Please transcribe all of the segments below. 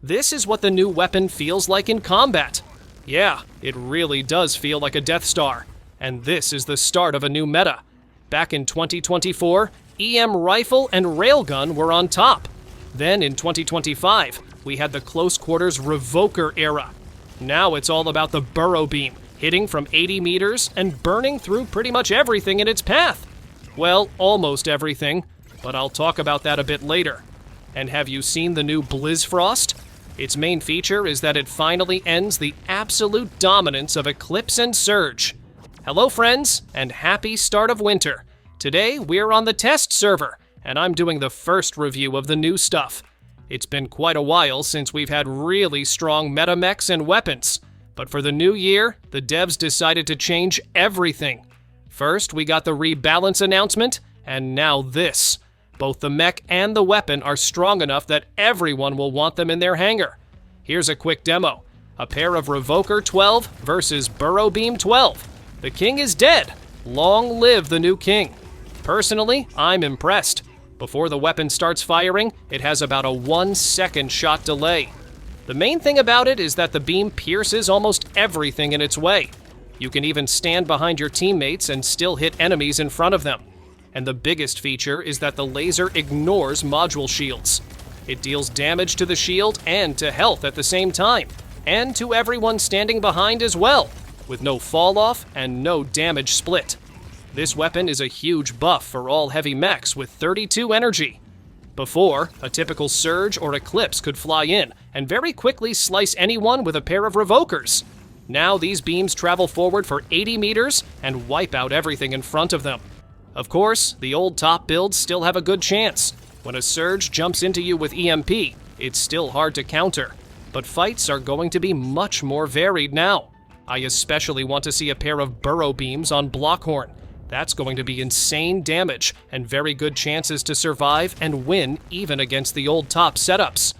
This is what the new weapon feels like in combat. Yeah, it really does feel like a Death Star. And this is the start of a new meta. Back in 2024, EM rifle and railgun were on top. Then in 2025, we had the close quarters revoker era. Now it's all about the Burrow beam, hitting from 80 meters and burning through pretty much everything in its path. Well, almost everything, but I'll talk about that a bit later. And have you seen the new Blizzfrost? Its main feature is that it finally ends the absolute dominance of Eclipse and Surge. Hello friends, and happy start of winter. Today we're on the test server, and I'm doing the first review of the new stuff. It's been quite a while since we've had really strong meta mechs and weapons, but for the new year, the devs decided to change everything. First, we got the rebalance announcement, and now this. Both the mech and the weapon are strong enough that everyone will want them in their hangar. Here's a quick demo. A pair of Revoker 12 versus Burrow Beam 12. The king is dead. Long live the new king. Personally, I'm impressed. Before the weapon starts firing, it has about a 1-second shot delay. The main thing about it is that the beam pierces almost everything in its way. You can even stand behind your teammates and still hit enemies in front of them. And the biggest feature is that the laser ignores module shields. It deals damage to the shield and to health at the same time, and to everyone standing behind as well, with no fall off and no damage split. This weapon is a huge buff for all heavy mechs with 32 energy. Before, a typical Surge or Eclipse could fly in and very quickly slice anyone with a pair of Revokers. Now these beams travel forward for 80 meters and wipe out everything in front of them. Of course, the old top builds still have a good chance. When a Surge jumps into you with EMP, it's still hard to counter. But fights are going to be much more varied now. I especially want to see a pair of Burrow beams on Blockhorn. That's going to be insane damage and very good chances to survive and win even against the old top setups.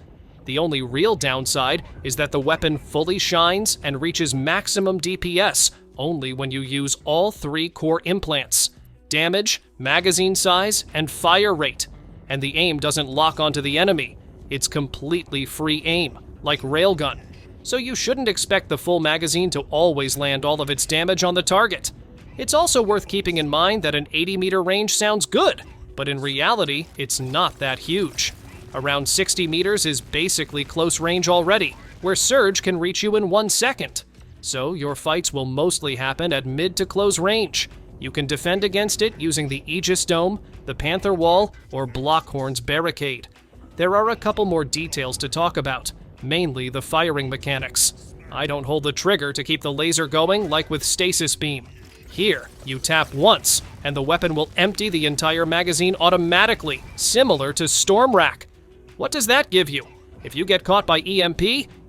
The only real downside is that the weapon fully shines and reaches maximum DPS only when you use all 3 core implants. Damage, magazine size, and fire rate. And the aim doesn't lock onto the enemy. It's completely free aim, like railgun. So you shouldn't expect the full magazine to always land all of its damage on the target. It's also worth keeping in mind that an 80-meter range sounds good, but in reality, it's not that huge. Around 60 meters is basically close range already, where Surge can reach you in 1 second. So your fights will mostly happen at mid to close range. You can defend against it using the Aegis Dome, the Panther Wall, or Blockhorn's Barricade. There are a couple more details to talk about, mainly the firing mechanics. I don't hold the trigger to keep the laser going like with Stasis Beam. Here, you tap once, and the weapon will empty the entire magazine automatically, similar to Storm Rack. What does that give you? If you get caught by EMP,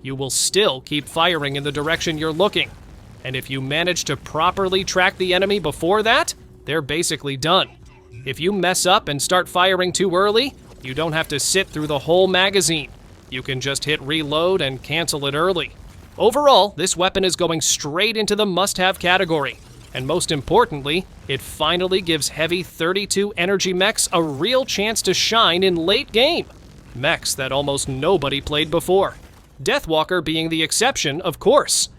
you will still keep firing in the direction you're looking. And if you manage to properly track the enemy before that, they're basically done. If you mess up and start firing too early, you don't have to sit through the whole magazine. You can just hit reload and cancel it early. Overall, this weapon is going straight into the must-have category. And most importantly, it finally gives heavy 32 energy mechs a real chance to shine in late game. Mechs that almost nobody played before. Deathwalker being the exception, of course.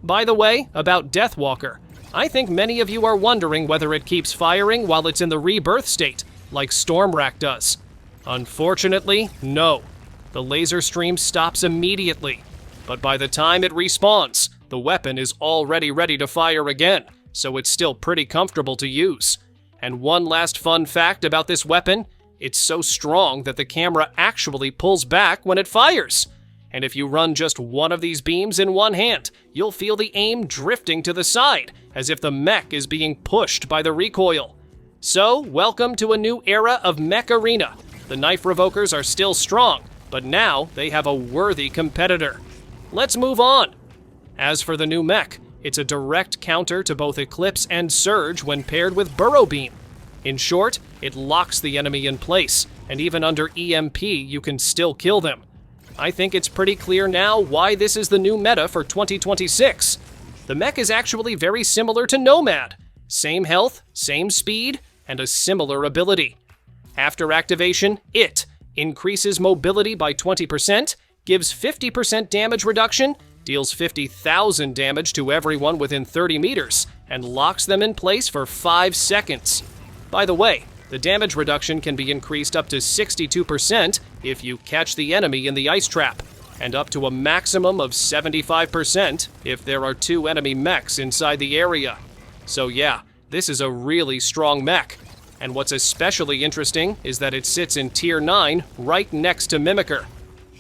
By the way, about Deathwalker, I think many of you are wondering whether it keeps firing while it's in the rebirth state, like Stormrack does. Unfortunately, no. The laser stream stops immediately, but by the time it respawns, the weapon is already ready to fire again, so it's still pretty comfortable to use. And one last fun fact about this weapon, it's so strong that the camera actually pulls back when it fires. And if you run just one of these beams in one hand, you'll feel the aim drifting to the side, as if the mech is being pushed by the recoil. So, welcome to a new era of Mech Arena. The knife revokers are still strong, but now they have a worthy competitor. Let's move on. As for the new mech, it's a direct counter to both Eclipse and Surge when paired with Burrow Beam. In short, it locks the enemy in place, and even under EMP, you can still kill them. I think it's pretty clear now why this is the new meta for 2026. The mech is actually very similar to Nomad. Same health, same speed, and a similar ability. After activation, it increases mobility by 20%, gives 50% damage reduction, deals 50,000 damage to everyone within 30 meters, and locks them in place for 5 seconds. By the way, the damage reduction can be increased up to 62% if you catch the enemy in the ice trap, and up to a maximum of 75% if there are 2 enemy mechs inside the area. So yeah, this is a really strong mech. And what's especially interesting is that it sits in Tier 9 right next to Mimicker.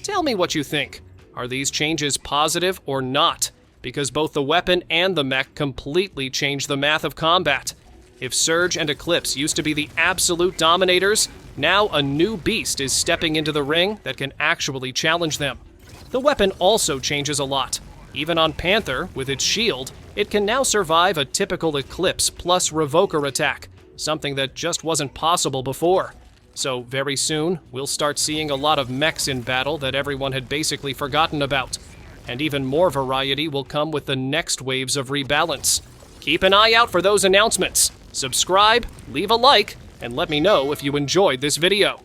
Tell me what you think. Are these changes positive or not? Because both the weapon and the mech completely change the math of combat. If Surge and Eclipse used to be the absolute dominators, now a new beast is stepping into the ring that can actually challenge them. The weapon also changes a lot. Even on Panther, with its shield, it can now survive a typical Eclipse plus Revoker attack, something that just wasn't possible before. So very soon, we'll start seeing a lot of mechs in battle that everyone had basically forgotten about. And even more variety will come with the next waves of rebalance. Keep an eye out for those announcements. Subscribe, leave a like, and let me know if you enjoyed this video.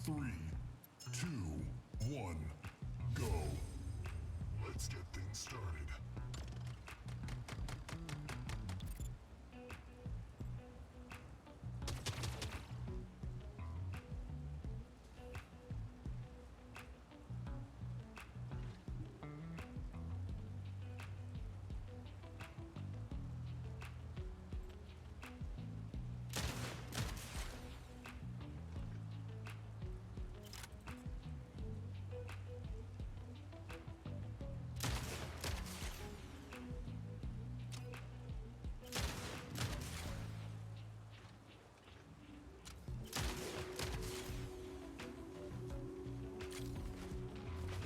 3, 2, 1, go. Let's get things started.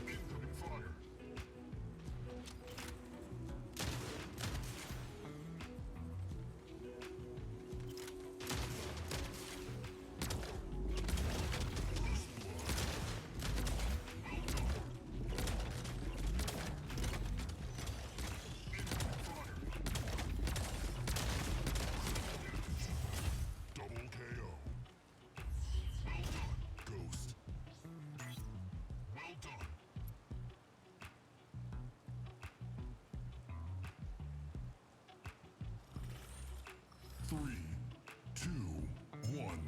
Incoming fire. Double KO. Well done, Ghost. Well done. Three, two, one,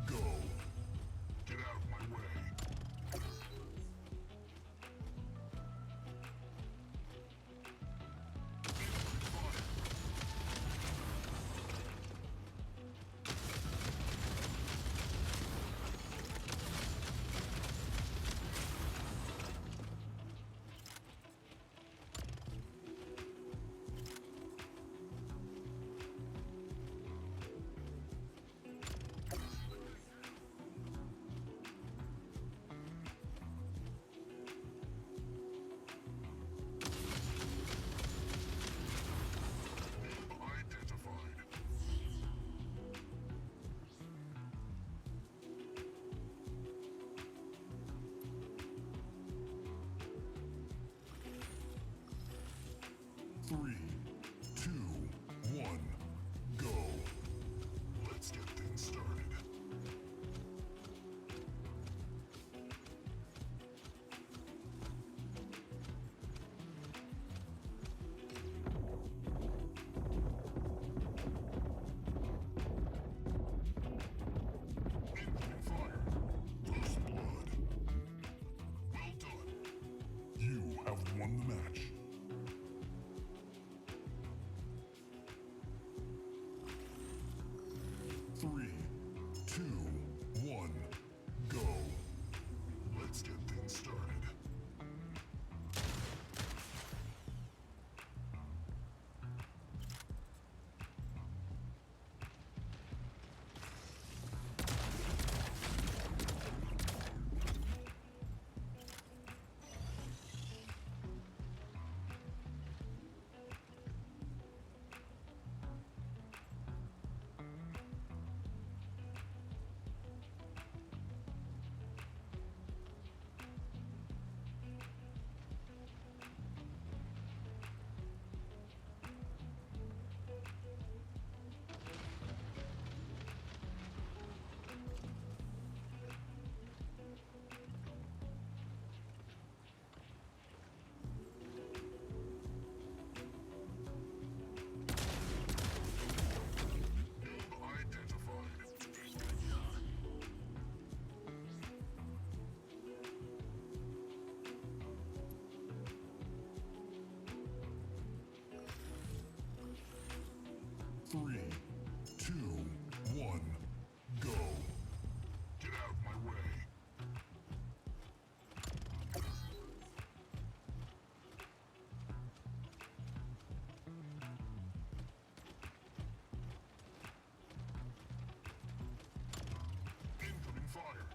go. Get out of my way. Identified. Three, two, one, go. Let's get things started. Incoming fire. First blood. Well done. You have won the match. Three, two, one, go. Let's get things started. Three, two, one, go. Get out of my way. Incoming fire.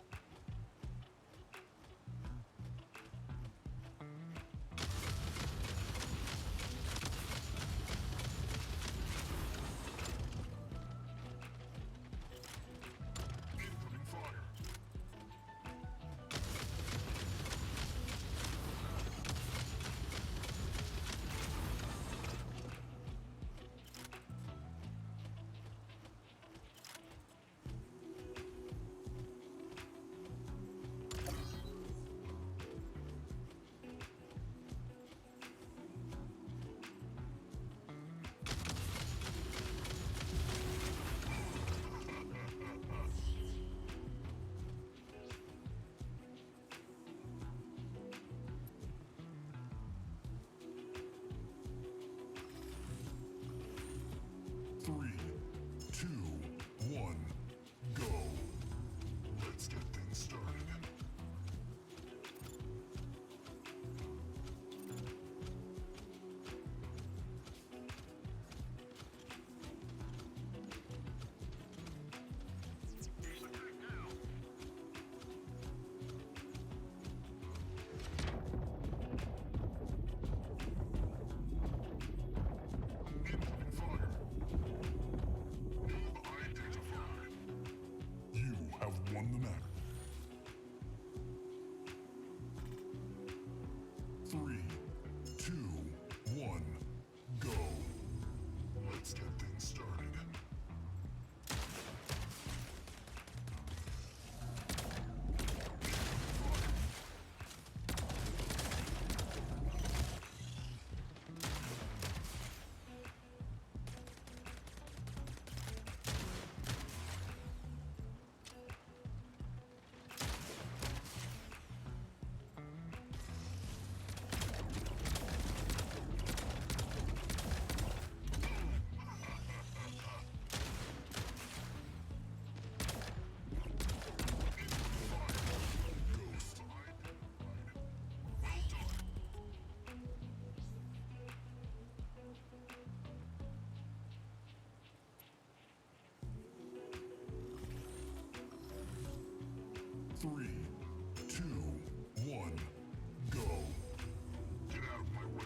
3, 2, 1, go. Get out of my way.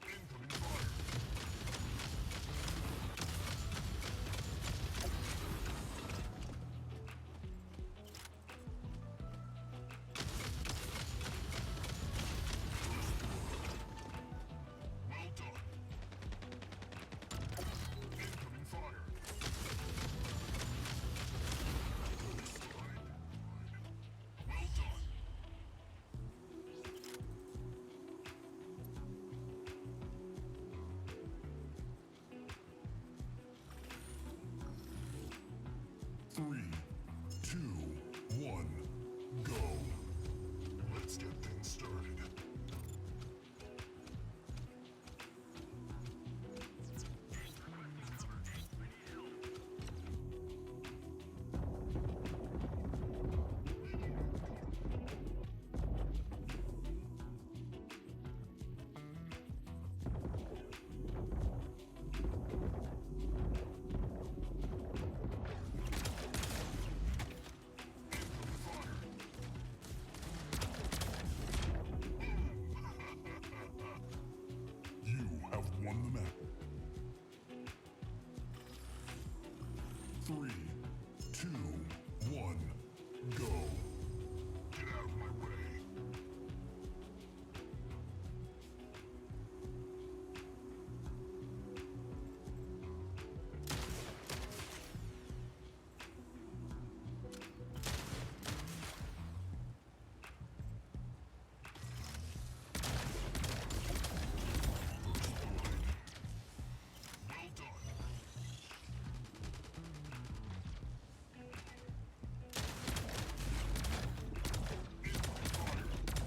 Incoming fire. Well done. Incoming fire. Well done. 3, 2, 1, go. Let's get things started. You have won the map. 3, 2, 1, go. Get out of my way. Well done. Incoming fire. Incoming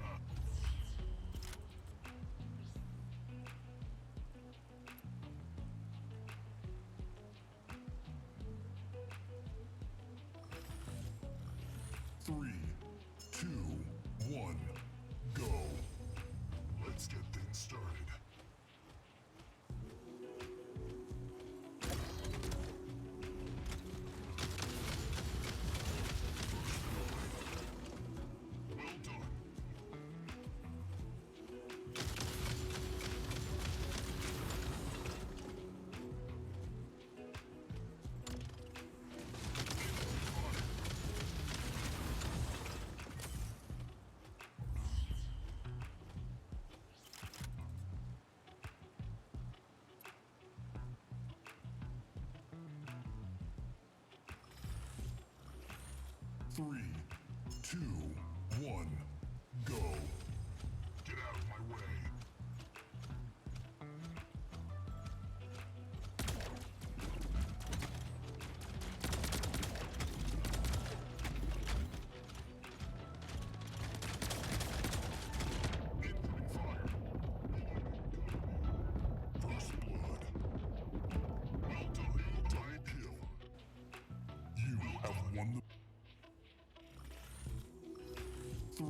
fire. 3, 2, 1, go. Let's get things started. Well done. Three, 2, 1, go. Get out of my way. Incoming fire. First blood. Well done. Double kill. You have won the 3,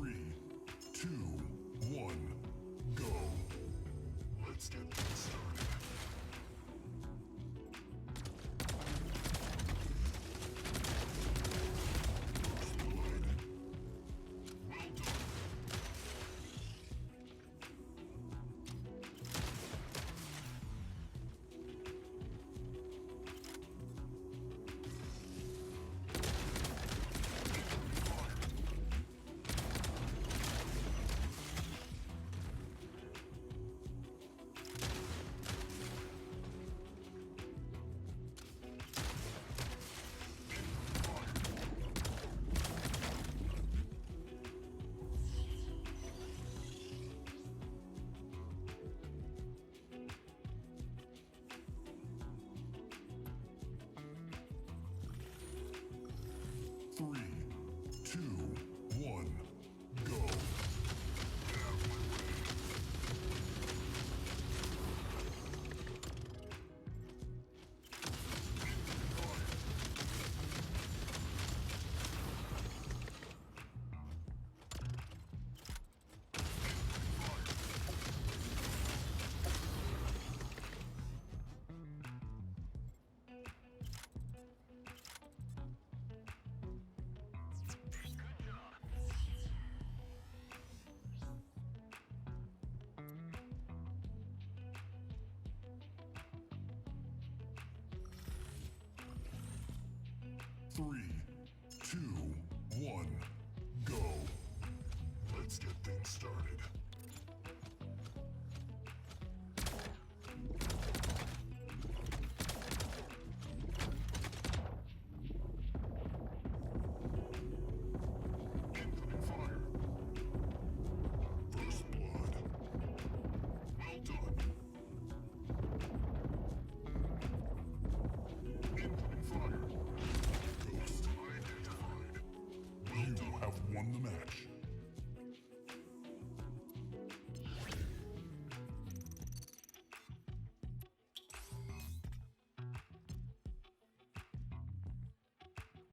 3, 2, 1, go. Let's get things started. Incoming fire. First blood. Well done. Incoming fire. Ghost identified. Well done. You have won the match.